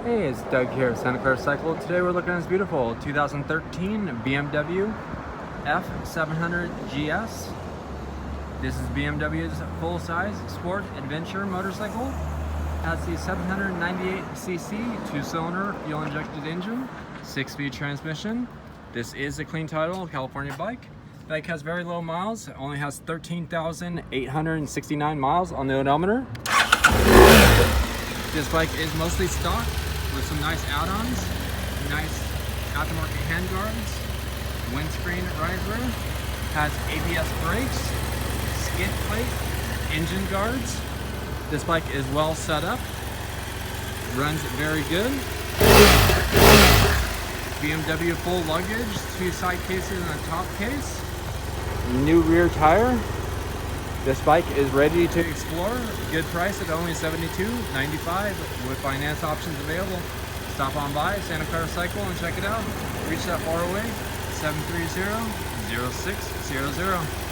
Hey, it's Doug here at Santa Clara Cycle. Today we're looking at this beautiful 2013 BMW F700GS. This is BMW's full-size sport adventure motorcycle. Has the 798cc two-cylinder fuel-injected engine, 6-speed transmission. This is a clean title California bike. The bike has very low miles. It only has 13,869 miles on the odometer. This bike is mostly stock with some nice add-ons, nice aftermarket handguards, windscreen riser, has ABS brakes, skid plate, engine guards. This bike is well set up, runs very good. BMW full luggage, 2 side cases and a top case. New rear tire. This bike is ready to explore. Good price at only $72.95 with finance options available. Stop on by Santa Clara Cycle and check it out. Reach that far away, 730-0600.